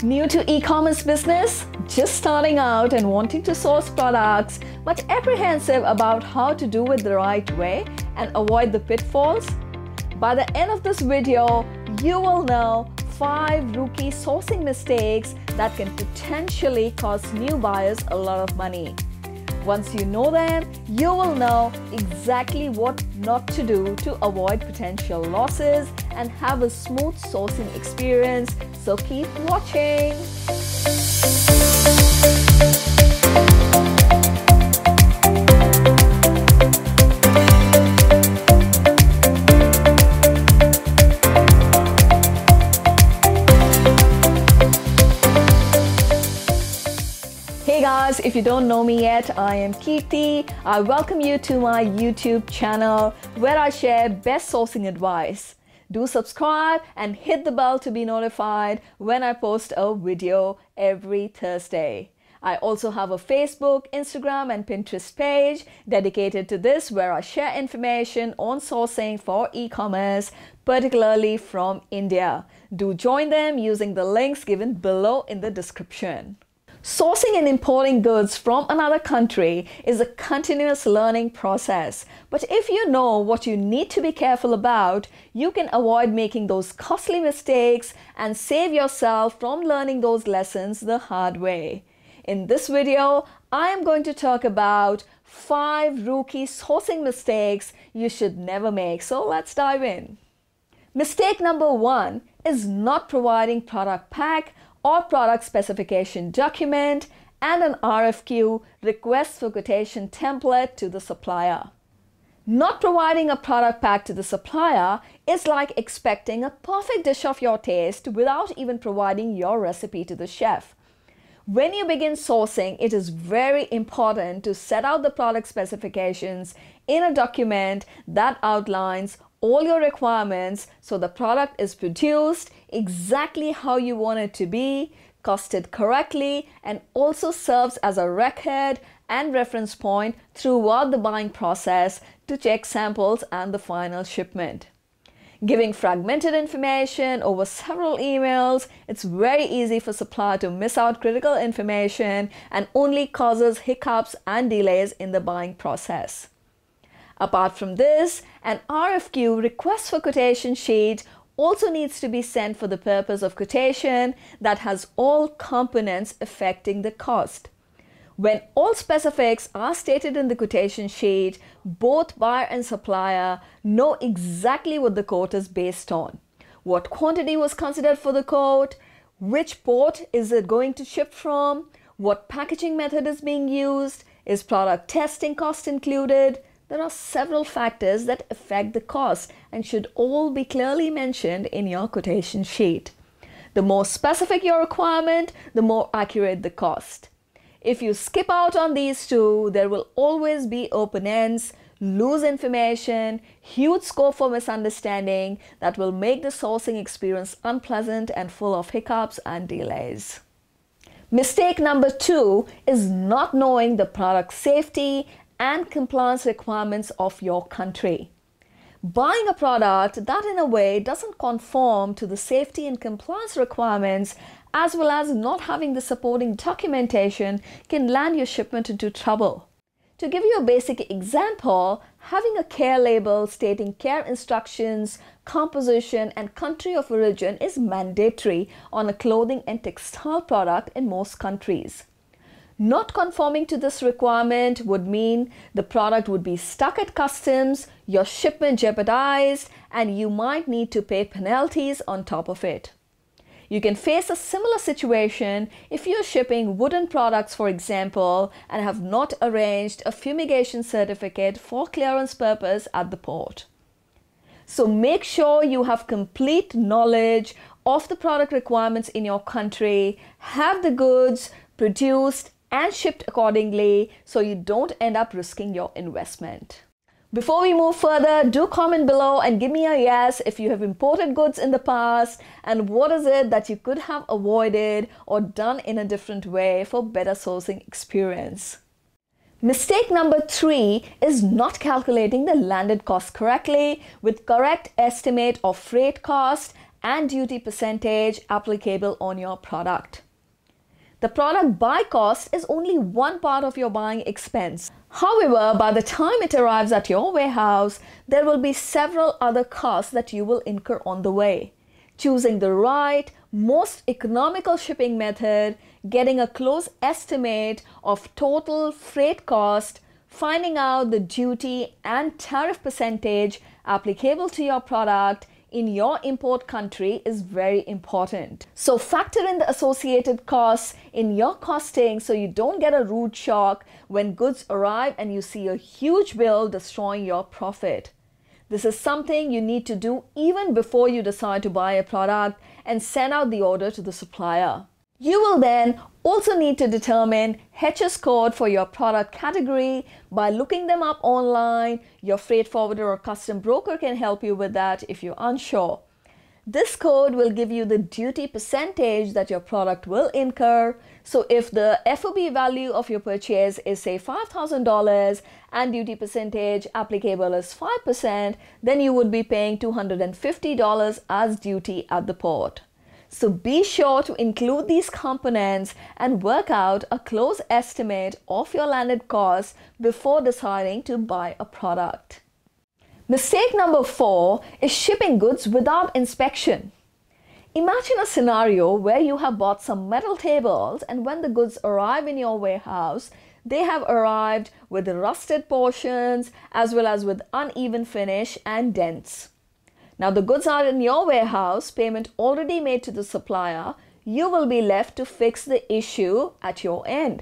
New to e-commerce business? Just starting out and wanting to source products, but apprehensive about how to do it the right way and avoid the pitfalls? By the end of this video, you will know 5 rookie sourcing mistakes that can potentially cost new buyers a lot of money. Once you know them, you will know exactly what not to do to avoid potential losses and have a smooth sourcing experience. So keep watching. Hey guys, if you don't know me yet, I am Kirti. I welcome you to my YouTube channel where I share best sourcing advice. Do subscribe and hit the bell to be notified when I post a video every Thursday. I also have a Facebook, Instagram and Pinterest page dedicated to this where I share information on sourcing for e-commerce, particularly from India. Do join them using the links given below in the description. Sourcing and importing goods from another country is a continuous learning process. But if you know what you need to be careful about, you can avoid making those costly mistakes and save yourself from learning those lessons the hard way. In this video, I am going to talk about 5 rookie sourcing mistakes you should never make. So let's dive in. Mistake number 1 is not providing product pack or product specification document and an RFQ, request for quotation template, to the supplier. Not providing a product pack to the supplier is like expecting a perfect dish of your taste without even providing your recipe to the chef. When you begin sourcing, it is very important to set out the product specifications in a document that outlines all your requirements so the product is produced exactly how you want it to be, costed correctly, and also serves as a record and reference point throughout the buying process to check samples and the final shipment. Giving fragmented information over several emails, it's very easy for supplier to miss out critical information and only causes hiccups and delays in the buying process. Apart from this, an RFQ, request for quotation sheet, also needs to be sent for the purpose of quotation that has all components affecting the cost. When all specifics are stated in the quotation sheet, both buyer and supplier know exactly what the quote is based on. What quantity was considered for the quote, which port is it going to ship from, what packaging method is being used, is product testing cost included. There are several factors that affect the cost and should all be clearly mentioned in your quotation sheet. The more specific your requirement, the more accurate the cost. If you skip out on these two, there will always be open ends, loose information, huge scope for misunderstanding that will make the sourcing experience unpleasant and full of hiccups and delays. Mistake number 2 is not knowing the product safety and compliance requirements of your country. Buying a product that in a way doesn't conform to the safety and compliance requirements, as well as not having the supporting documentation, can land your shipment into trouble. To give you a basic example, having a care label stating care instructions, composition and country of origin is mandatory on a clothing and textile product in most countries. Not conforming to this requirement would mean the product would be stuck at customs, your shipment jeopardized, and you might need to pay penalties on top of it. You can face a similar situation if you're shipping wooden products, for example, and have not arranged a fumigation certificate for clearance purpose at the port. So make sure you have complete knowledge of the product requirements in your country, have the goods produced and shipped accordingly so you don't end up risking your investment. Before we move further, do comment below and give me a yes if you have imported goods in the past and what is it that you could have avoided or done in a different way for better sourcing experience. Mistake number 3 is not calculating the landed cost correctly with correct estimate of freight cost and duty percentage applicable on your product. The product buy cost is only one part of your buying expense. However, by the time it arrives at your warehouse, there will be several other costs that you will incur on the way. Choosing the right, most economical shipping method, getting a close estimate of total freight cost, finding out the duty and tariff percentage applicable to your product in your import country is very important. So factor in the associated costs in your costing so you don't get a rude shock when goods arrive and you see a huge bill destroying your profit. This is something you need to do even before you decide to buy a product and send out the order to the supplier. You will then also need to determine HS code for your product category by looking them up online. Your freight forwarder or custom broker can help you with that if you're unsure. This code will give you the duty percentage that your product will incur. So if the FOB value of your purchase is say $5,000 and duty percentage applicable is 5%, then you would be paying $250 as duty at the port. So be sure to include these components and work out a close estimate of your landed costs before deciding to buy a product. Mistake number 4 is shipping goods without inspection. Imagine a scenario where you have bought some metal tables and when the goods arrive in your warehouse, they have arrived with rusted portions as well as with uneven finish and dents. Now the goods are in your warehouse, payment already made to the supplier, you will be left to fix the issue at your end.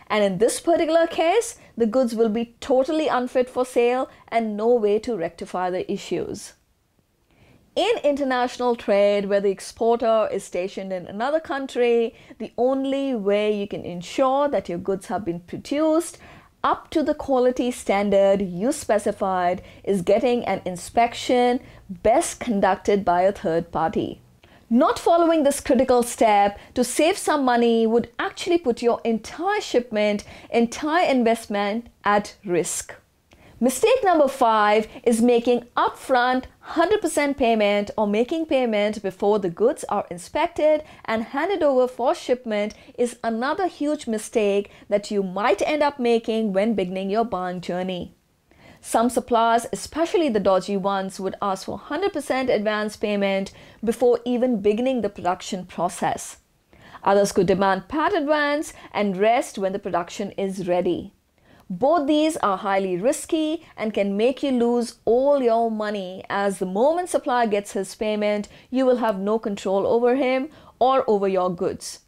And in this particular case, the goods will be totally unfit for sale and no way to rectify the issues. In international trade, where the exporter is stationed in another country, the only way you can ensure that your goods have been produced up to the quality standard you specified is getting an inspection best conducted by a third party. Not following this critical step to save some money would actually put your entire shipment, entire investment at risk. Mistake number 5 is making upfront 100% payment or making payment before the goods are inspected and handed over for shipment is another huge mistake that you might end up making when beginning your buying journey. Some suppliers, especially the dodgy ones, would ask for 100% advance payment before even beginning the production process. Others could demand part advance and rest when the production is ready. Both these are highly risky and can make you lose all your money, as the moment supplier gets his payment, you will have no control over him or over your goods.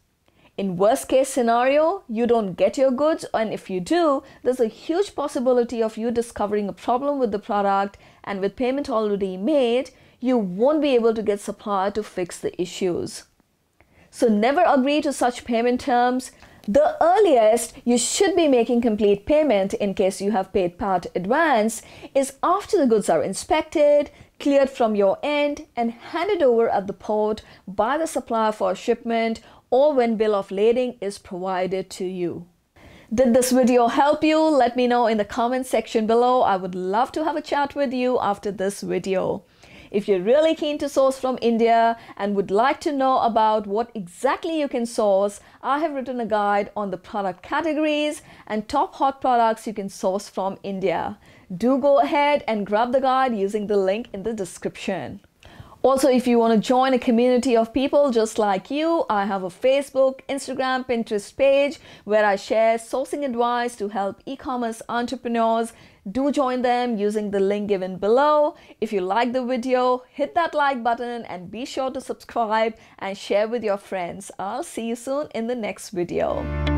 In worst case scenario, you don't get your goods, and if you do, there's a huge possibility of you discovering a problem with the product, and with payment already made, you won't be able to get supplier to fix the issues. So never agree to such payment terms. The earliest you should be making complete payment in case you have paid part advance is after the goods are inspected, cleared from your end and handed over at the port by the supplier for shipment, or when bill of lading is provided to you. Did this video help you? Let me know in the comment section below. I would love to have a chat with you after this video. If you're really keen to source from India and would like to know about what exactly you can source, I have written a guide on the product categories and top hot products you can source from India. Do go ahead and grab the guide using the link in the description. Also, if you want to join a community of people just like you, I have a Facebook, Instagram, Pinterest page where I share sourcing advice to help e-commerce entrepreneurs. Do join them using the link given below. If you like the video, hit that like button and be sure to subscribe and share with your friends. I'll see you soon in the next video.